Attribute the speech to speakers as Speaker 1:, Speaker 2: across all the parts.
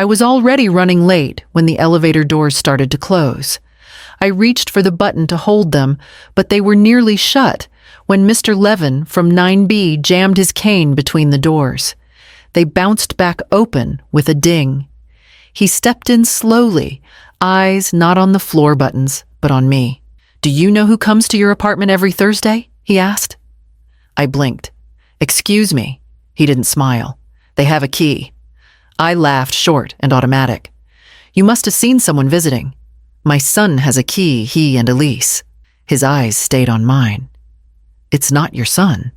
Speaker 1: I was already running late when the elevator doors started to close. I reached for the button to hold them, but they were nearly shut when Mr. Levin from 9B jammed his cane between the doors. They bounced back open with a ding. He stepped in slowly, eyes not on the floor buttons, but on me. "Do you know who comes to your apartment every Thursday?" he asked. I blinked. "Excuse me." He didn't smile. "They have a key." I laughed, short and automatic. "You must have seen someone visiting." "My son has a key, he and Elise." His eyes stayed on mine. "It's not your son."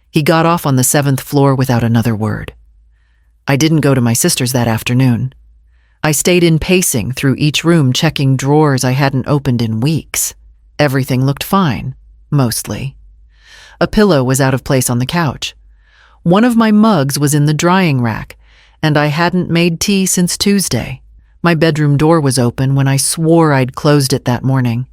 Speaker 1: He got off on the 7th floor without another word. I didn't go to my sister's that afternoon. I stayed in pacing through each room, checking drawers I hadn't opened in weeks. Everything looked fine, mostly. A pillow was out of place on the couch. One of my mugs was in the drying rack, and I hadn't made tea since Tuesday. My bedroom door was open when I swore I'd closed it that morning.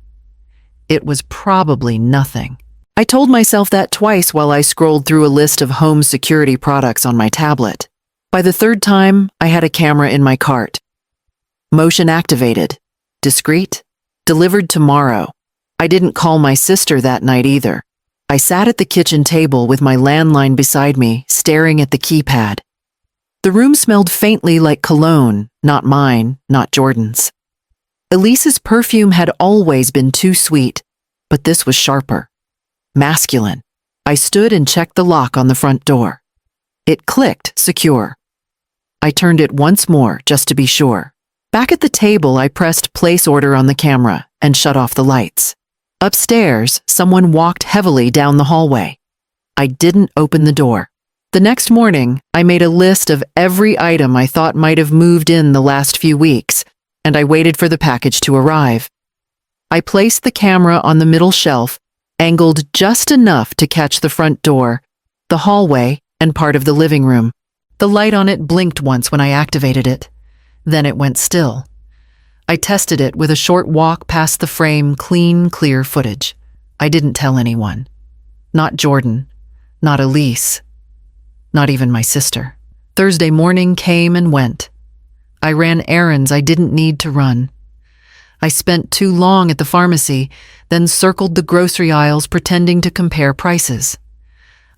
Speaker 1: It was probably nothing. I told myself that twice while I scrolled through a list of home security products on my tablet. By the third time, I had a camera in my cart. Motion activated. Discreet. Delivered tomorrow. I didn't call my sister that night either. I sat at the kitchen table with my landline beside me, staring at the keypad. The room smelled faintly like cologne, not mine, not Jordan's. Elise's perfume had always been too sweet, but this was sharper. Masculine. I stood and checked the lock on the front door. It clicked, secure. I turned it once more, just to be sure. Back at the table, I pressed place order on the camera and shut off the lights. Upstairs, someone walked heavily down the hallway. I didn't open the door. The next morning, I made a list of every item I thought might have moved in the last few weeks, and I waited for the package to arrive. I placed the camera on the middle shelf, angled just enough to catch the front door, the hallway, and part of the living room. The light on it blinked once when I activated it. Then it went still. I tested it with a short walk past the frame, clean, clear footage. I didn't tell anyone. Not Jordan. Not Elise. Not even my sister. Thursday morning came and went. I ran errands I didn't need to run. I spent too long at the pharmacy, then circled the grocery aisles pretending to compare prices.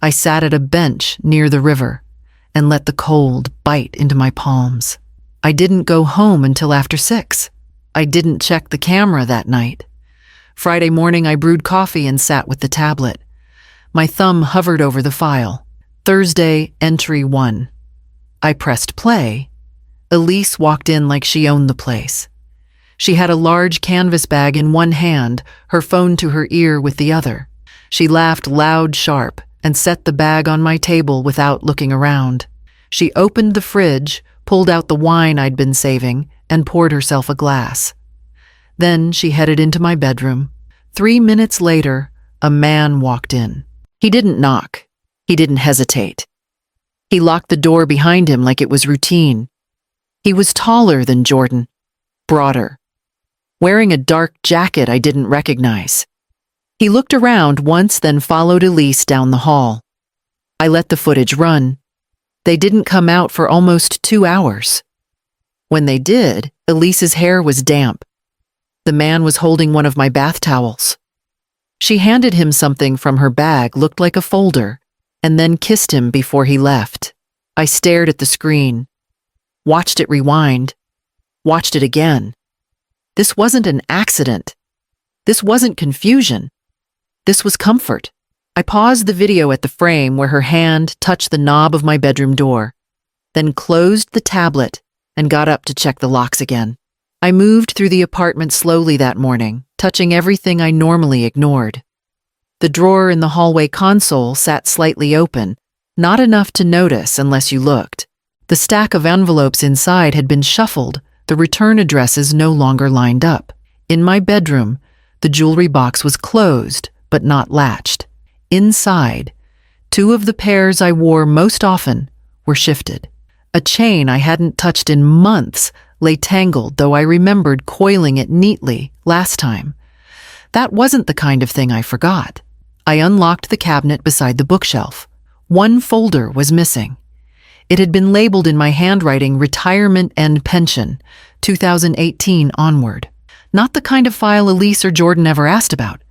Speaker 1: I sat at a bench near the river and let the cold bite into my palms. I didn't go home until after 6. I didn't check the camera that night. Friday morning, I brewed coffee and sat with the tablet. My thumb hovered over the file. Thursday, entry 1. I pressed play. Elise walked in like she owned the place. She had a large canvas bag in one hand, her phone to her ear with the other. She laughed loud, sharp, and set the bag on my table without looking around. She opened the fridge, pulled out the wine I'd been saving, and poured herself a glass. Then she headed into my bedroom. 3 minutes later, a man walked in. He didn't knock. He didn't hesitate. He locked the door behind him like it was routine. He was taller than Jordan, broader, wearing a dark jacket I didn't recognize. He looked around once, then followed Elise down the hall. I let the footage run. They didn't come out for almost 2 hours. When they did, Elise's hair was damp. The man was holding one of my bath towels. She handed him something from her bag, looked like a folder, and then kissed him before he left. I stared at the screen, watched it rewind, watched it again. This wasn't an accident. This wasn't confusion. This was comfort. I paused the video at the frame where her hand touched the knob of my bedroom door, then closed the tablet and got up to check the locks again. I moved through the apartment slowly that morning, touching everything I normally ignored. The drawer in the hallway console sat slightly open, not enough to notice unless you looked. The stack of envelopes inside had been shuffled, the return addresses no longer lined up. In my bedroom, the jewelry box was closed, but not latched. Inside, 2 of the pairs I wore most often were shifted. A chain I hadn't touched in months lay tangled, though I remembered coiling it neatly last time. That wasn't the kind of thing I forgot. I unlocked the cabinet beside the bookshelf. One folder was missing. It had been labeled in my handwriting Retirement and Pension, 2018 onward. Not the kind of file Elise or Jordan ever asked about.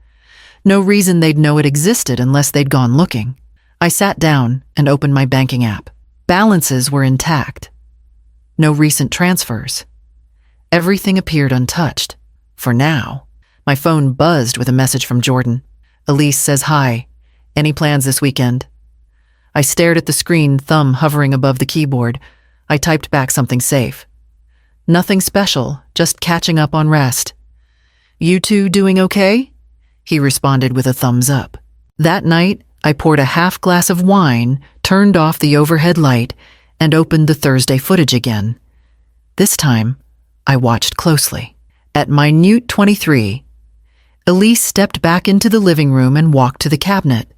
Speaker 1: No reason they'd know it existed unless they'd gone looking. I sat down and opened my banking app. Balances were intact. No recent transfers. Everything appeared untouched. For now. My phone buzzed with a message from Jordan. Elise says hi. Any plans this weekend? I stared at the screen, thumb hovering above the keyboard. I typed back something safe. Nothing special, just catching up on rest. You two doing okay? He responded with a thumbs up. That night, I poured a half glass of wine, turned off the overhead light, and opened the Thursday footage again. This time, I watched closely. At minute 23, Elise stepped back into the living room and walked to the cabinet.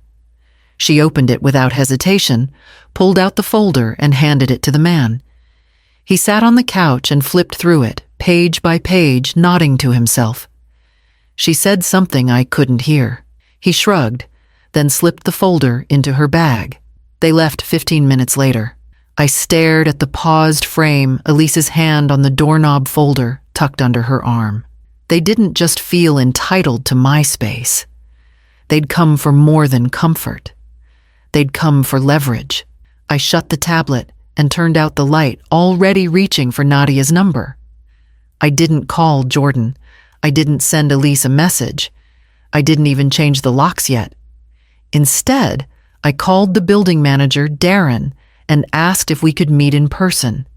Speaker 1: She opened it without hesitation, pulled out the folder, and handed it to the man. He sat on the couch and flipped through it, page by page, nodding to himself. She said something I couldn't hear. He shrugged, then slipped the folder into her bag. They left 15 minutes later. I stared at the paused frame, Elise's hand on the doorknob folder tucked under her arm. They didn't just feel entitled to my space. They'd come for more than comfort. They'd come for leverage. I shut the tablet and turned out the light, already reaching for Nadia's number. I didn't call Jordan. I didn't send Elise a message. I didn't even change the locks yet. Instead, I called the building manager, Darren, and asked if we could meet in person.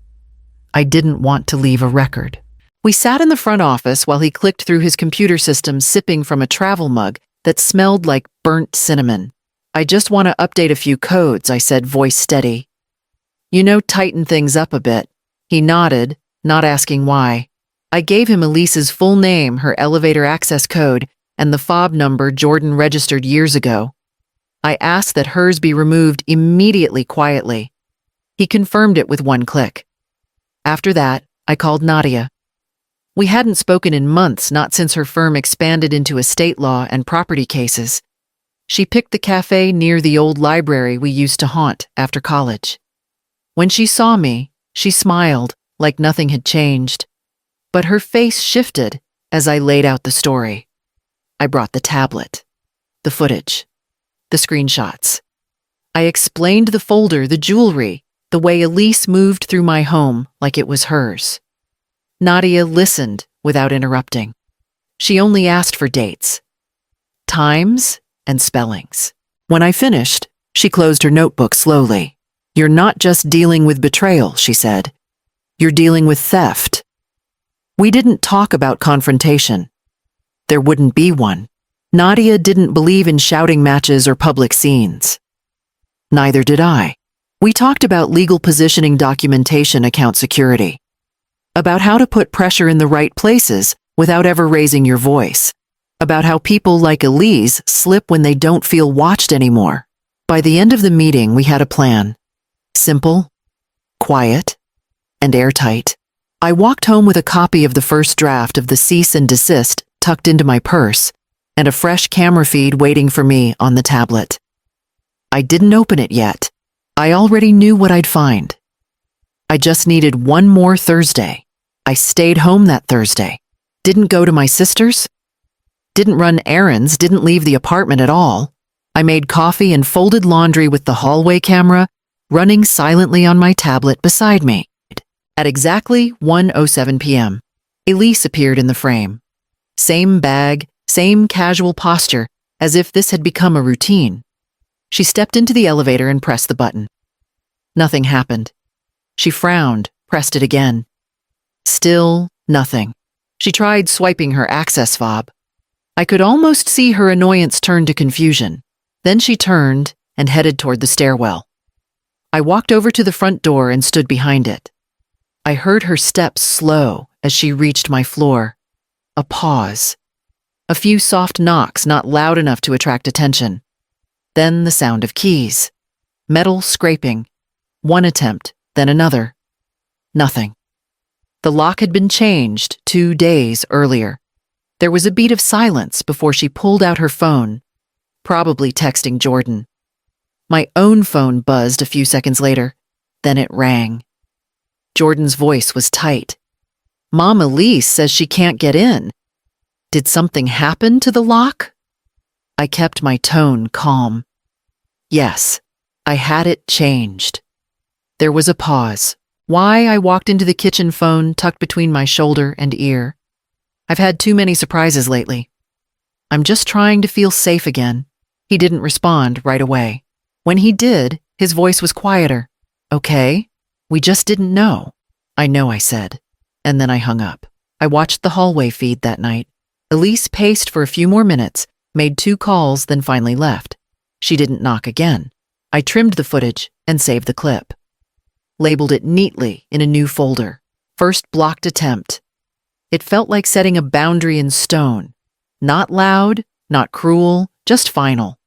Speaker 1: I didn't want to leave a record. We sat in the front office while he clicked through his computer system, sipping from a travel mug that smelled like burnt cinnamon. I just want to update a few codes, I said, voice steady. Tighten things up a bit. He nodded, not asking why. I gave him Elise's full name, her elevator access code, and the fob number Jordan registered years ago. I asked that hers be removed immediately, quietly. He confirmed it with one click. After that, I called Nadia. We hadn't spoken in months, not since her firm expanded into estate law and property cases. She picked the cafe near the old library we used to haunt after college. When she saw me, she smiled like nothing had changed. But her face shifted as I laid out the story. I brought the tablet, the footage, the screenshots. I explained the folder, the jewelry, the way Elise moved through my home like it was hers. Nadia listened without interrupting. She only asked for dates, times, and spellings. When I finished, she closed her notebook slowly. You're not just dealing with betrayal, she said. You're dealing with theft. We didn't talk about confrontation. There wouldn't be one. Nadia didn't believe in shouting matches or public scenes. Neither did I. We talked about legal positioning, documentation, account security. About how to put pressure in the right places without ever raising your voice. About how people like Elise slip when they don't feel watched anymore. By the end of the meeting, we had a plan. Simple, quiet, and airtight. I walked home with a copy of the first draft of the cease and desist tucked into my purse and a fresh camera feed waiting for me on the tablet. I didn't open it yet. I already knew what I'd find. I just needed one more Thursday. I stayed home that Thursday. Didn't go to my sister's. Didn't run errands, didn't leave the apartment at all. I made coffee and folded laundry with the hallway camera running silently on my tablet beside me. At exactly 1:07 p.m., Elise appeared in the frame. Same bag, same casual posture, as if this had become a routine. She stepped into the elevator and pressed the button. Nothing happened. She frowned, pressed it again. Still nothing. She tried swiping her access fob. I could almost see her annoyance turn to confusion. Then she turned and headed toward the stairwell. I walked over to the front door and stood behind it. I heard her steps slow as she reached my floor. A pause. A few soft knocks, not loud enough to attract attention. Then the sound of keys. Metal scraping. One attempt, then another. Nothing. The lock had been changed 2 days earlier. There was a beat of silence before she pulled out her phone, probably texting Jordan. My own phone buzzed a few seconds later. Then it rang. Jordan's voice was tight. "Mom, Elise says she can't get in. Did something happen to the lock?" I kept my tone calm. Yes, I had it changed. There was a pause. Why? I walked into the kitchen phone tucked between my shoulder and ear. "I've had too many surprises lately. I'm just trying to feel safe again." He didn't respond right away. When he did, his voice was quieter. "Okay, we just didn't know." "I know," I said, and then I hung up. I watched the hallway feed that night. Elise paced for a few more minutes, made 2 calls, then finally left. She didn't knock again. I trimmed the footage and saved the clip. Labeled it neatly in a new folder. First blocked attempt. It felt like setting a boundary in stone. Not loud, not cruel, just final.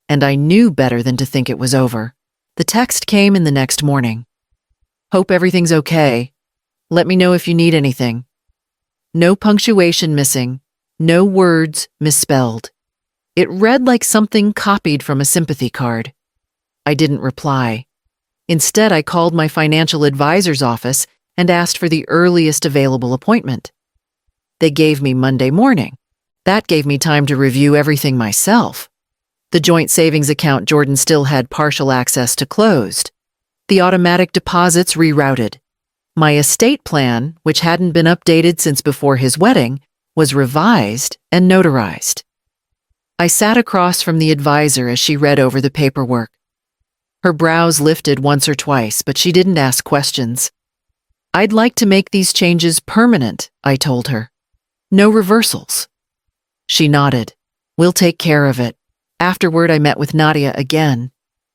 Speaker 1: And I knew better than to think it was over. The text came in the next morning. "Hope everything's okay. Let me know if you need anything." No punctuation missing. No words misspelled. It read like something copied from a sympathy card. I didn't reply. Instead, I called my financial advisor's office and asked for the earliest available appointment. They gave me Monday morning. That gave me time to review everything myself. The joint savings account Jordan still had partial access to closed. The automatic deposits rerouted. My estate plan, which hadn't been updated since before his wedding, was revised and notarized. I sat across from the advisor as she read over the paperwork. Her brows lifted once or twice, but she didn't ask questions. "I'd like to make these changes permanent," I told her. "No reversals." She nodded. "We'll take care of it." Afterward, I met with Nadia again.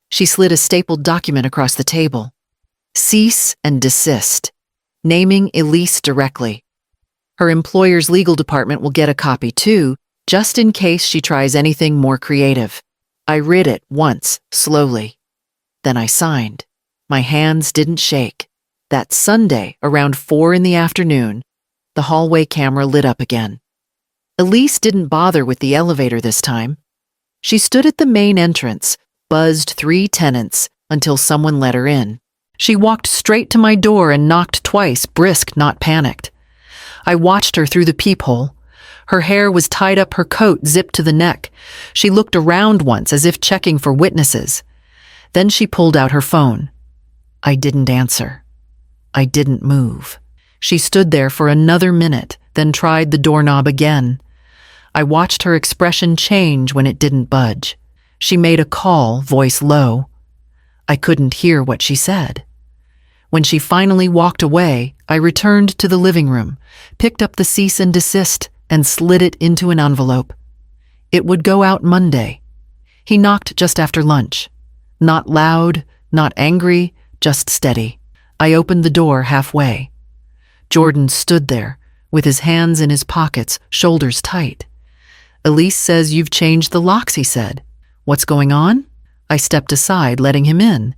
Speaker 1: She slid a stapled document across the table. "Cease and desist," naming Elise directly. Her employer's legal department will get a copy too, just in case she tries anything more creative. I read it once, slowly. Then I signed. My hands didn't shake. That Sunday, around 4 in the afternoon, the hallway camera lit up again. Elise didn't bother with the elevator this time. She stood at the main entrance, buzzed 3 tenants until someone let her in. She walked straight to my door and knocked twice, brisk, not panicked. I watched her through the peephole. Her hair was tied up, her coat zipped to the neck. She looked around once as if checking for witnesses. Then she pulled out her phone. I didn't answer. I didn't move. She stood there for another minute, then tried the doorknob again. I watched her expression change when it didn't budge. She made a call, voice low. I couldn't hear what she said. When she finally walked away, I returned to the living room, picked up the cease and desist, and slid it into an envelope. It would go out Monday. He knocked just after lunch. Not loud, not angry, just steady. I opened the door halfway. Jordan stood there, with his hands in his pockets, shoulders tight. "Elise says you've changed the locks," he said. "What's going on?" I stepped aside, letting him in.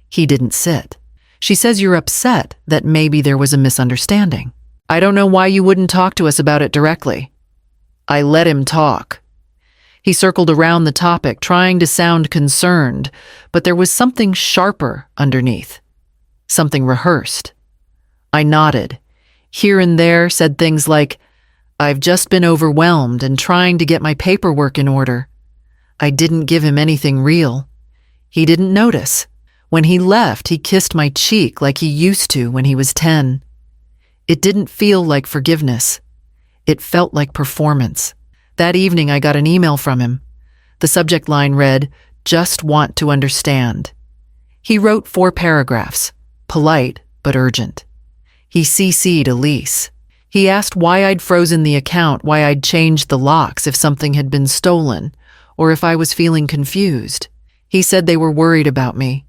Speaker 1: He didn't sit. "She says you're upset that maybe there was a misunderstanding. I don't know why you wouldn't talk to us about it directly." I let him talk. He circled around the topic, trying to sound concerned, but there was something sharper underneath. Something rehearsed. I nodded. Here and there said things like, "I've just been overwhelmed and trying to get my paperwork in order." I didn't give him anything real. He didn't notice. When he left, he kissed my cheek like he used to when he was 10. It didn't feel like forgiveness. It felt like performance. That evening, I got an email from him. The subject line read, "Just want to understand." He wrote 4 paragraphs, polite but urgent. He CC'd Elise. He asked why I'd frozen the account, why I'd changed the locks if something had been stolen, or if I was feeling confused. He said they were worried about me,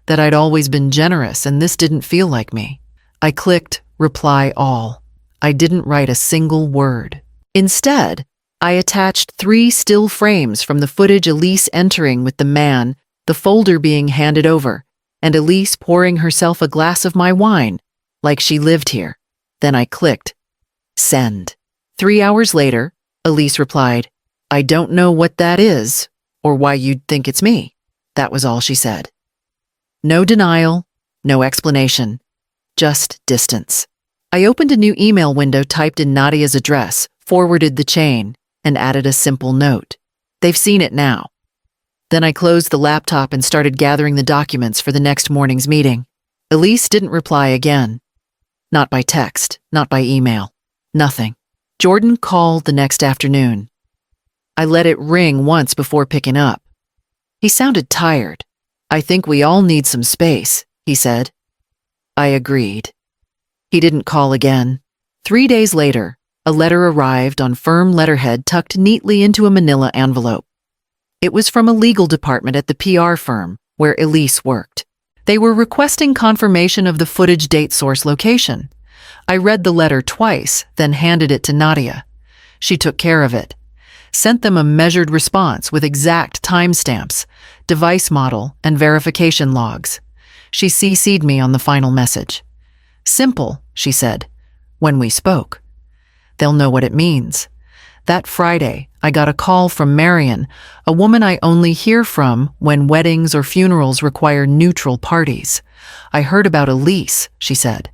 Speaker 1: that I'd always been generous and this didn't feel like me. I clicked reply all. I didn't write a single word. Instead, I attached 3 still frames from the footage Elise entering with the man, the folder being handed over, and Elise pouring herself a glass of my wine, like she lived here. Then I clicked send. 3 hours later, Elise replied, "I don't know what that is, or why you'd think it's me." That was all she said. No denial, No explanation. Just distance. I opened a new email window, typed in Nadia's address, forwarded the chain, and added a simple note. They've seen it now. Then I closed the laptop and started gathering the documents for the next morning's meeting. Elise didn't reply again. Not by text, not by email. Nothing. Jordan called the next afternoon. I let it ring once before picking up. He sounded tired. "I think we all need some space," he said. I agreed. He didn't call again. 3 days later, a letter arrived on firm letterhead tucked neatly into a manila envelope. It was from a legal department at the PR firm where Elise worked. They were requesting confirmation of the footage date source location. I read the letter twice, then handed it to Nadia. She took care of it. Sent them a measured response with exact timestamps, device model, and verification logs. She CC'd me on the final message. "Simple," she said, "when we spoke. They'll know what it means." That Friday, I got a call from Marion, a woman I only hear from when weddings or funerals require neutral parties. "I heard about Elise," she said.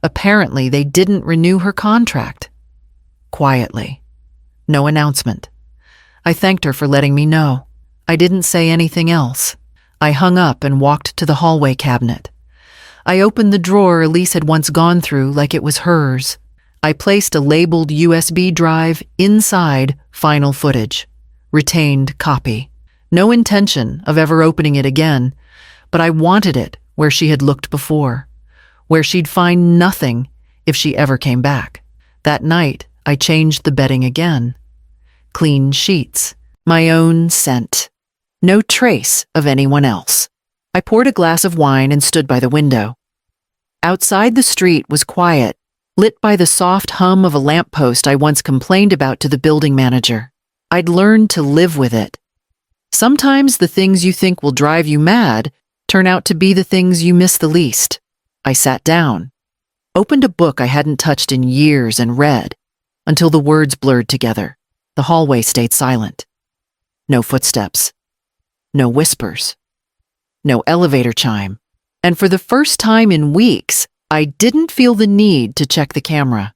Speaker 1: "Apparently they didn't renew her contract." Quietly. No announcement. I thanked her for letting me know. I didn't say anything else. I hung up and walked to the hallway cabinet. I opened the drawer Elise had once gone through like it was hers. I placed a labeled USB drive inside final footage. Retained copy. No intention of ever opening it again, but I wanted it where she had looked before, where she'd find nothing if she ever came back. That night, I changed the bedding again. Clean sheets. My own scent. No trace of anyone else. I poured a glass of wine and stood by the window. Outside, the street was quiet, lit by the soft hum of a lamppost I once complained about to the building manager. I'd learned to live with it. Sometimes the things you think will drive you mad turn out to be the things you miss the least. I sat down, opened a book I hadn't touched in years and read, until the words blurred together. The hallway stayed silent. No footsteps. No whispers. No elevator chime. And for the first time in weeks, I didn't feel the need to check the camera.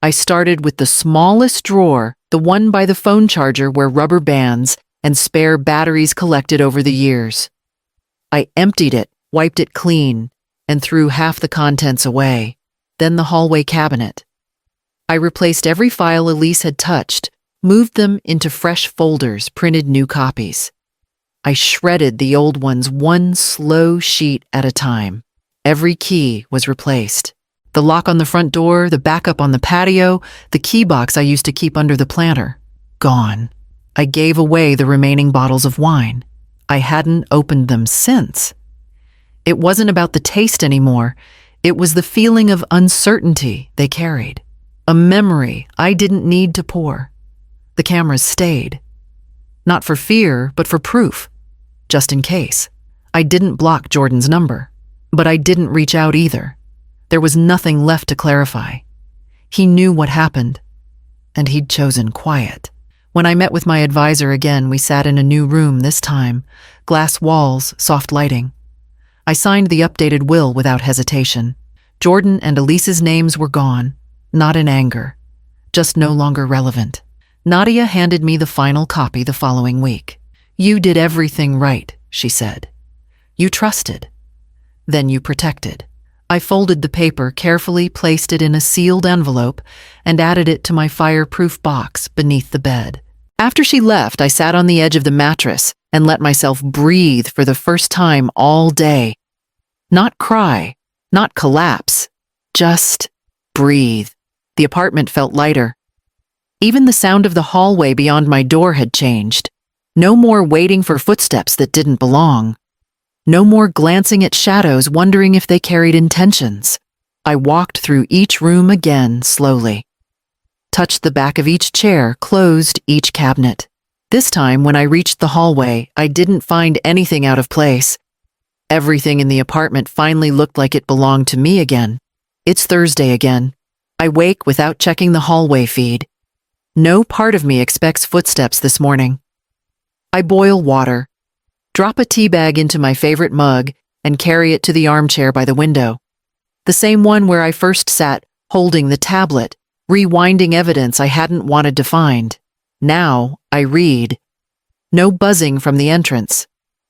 Speaker 1: I started with the smallest drawer, the one by the phone charger where rubber bands and spare batteries collected over the years. I emptied it, wiped it clean, and threw half the contents away. Then the hallway cabinet. I replaced every file Elise had touched, moved them into fresh folders, printed new copies. I shredded the old ones one slow sheet at a time. Every key was replaced. The lock on the front door, the backup on the patio, the key box I used to keep under the planter. Gone. I gave away the remaining bottles of wine. I hadn't opened them since. It wasn't about the taste anymore. It was the feeling of uncertainty they carried. A memory I didn't need to pour. The cameras stayed. Not for fear, but for proof. Just in case. I didn't block Jordan's number, but I didn't reach out either. There was nothing left to clarify. He knew what happened, and he'd chosen quiet. When I met with my advisor again, we sat in a new room this time. Glass walls, soft lighting. I signed the updated will without hesitation. Jordan and Elise's names were gone, not in anger, just no longer relevant. Nadia handed me the final copy the following week. "You did everything right," she said. "You trusted. Then you protected." I folded the paper, carefully placed it in a sealed envelope, and added it to my fireproof box beneath the bed. After she left, I sat on the edge of the mattress and let myself breathe for the first time all day. Not cry, not collapse, just breathe. The apartment felt lighter. Even the sound of the hallway beyond my door had changed. No more waiting for footsteps that didn't belong. No more glancing at shadows, wondering if they carried intentions. I walked through each room again slowly. Touched the back of each chair, closed each cabinet. This time, when I reached the hallway, I didn't find anything out of place. Everything in the apartment finally looked like it belonged to me again. It's Thursday again. I wake without checking the hallway feed. No part of me expects footsteps this morning. I boil water, drop a tea bag into my favorite mug, and carry it to the armchair by the window. The same one where I first sat, holding the tablet, rewinding evidence I hadn't wanted to find. Now I read. No buzzing from the entrance.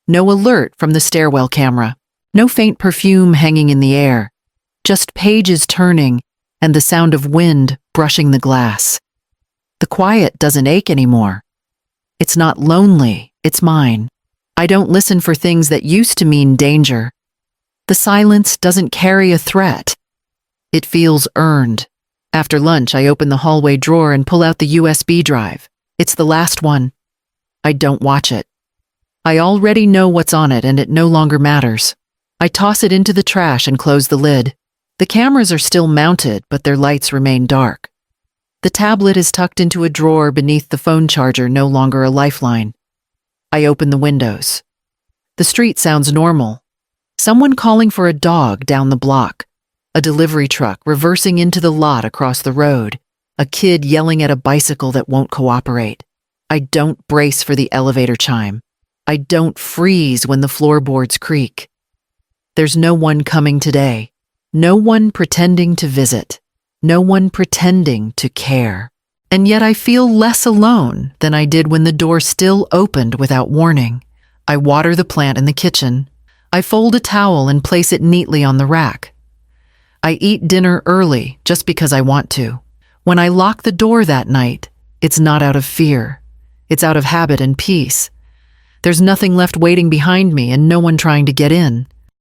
Speaker 1: No alert from the stairwell camera. No faint perfume hanging in the air. Just pages turning and the sound of wind brushing the glass. The quiet doesn't ache anymore. It's not lonely, it's mine. I don't listen for things that used to mean danger. The silence doesn't carry a threat. It feels earned. After lunch, I open the hallway drawer and pull out the USB drive. It's the last one. I don't watch it. I already know what's on it and it no longer matters. I toss it into the trash and close the lid. The cameras are still mounted, but their lights remain dark. The tablet is tucked into a drawer beneath the phone charger, no longer a lifeline. I open the windows. The street sounds normal. Someone calling for a dog down the block. A delivery truck reversing into the lot across the road. A kid yelling at a bicycle that won't cooperate. I don't brace for the elevator chime. I don't freeze when the floorboards creak. There's no one coming today. No one pretending to visit. No one pretending to care. And yet I feel less alone than I did when the door still opened without warning. I water the plant in the kitchen. I fold a towel and place it neatly on the rack. I eat dinner early just because I want to. When I lock the door that night, it's not out of fear. It's out of habit and peace. There's nothing left waiting behind me and no one trying to get in.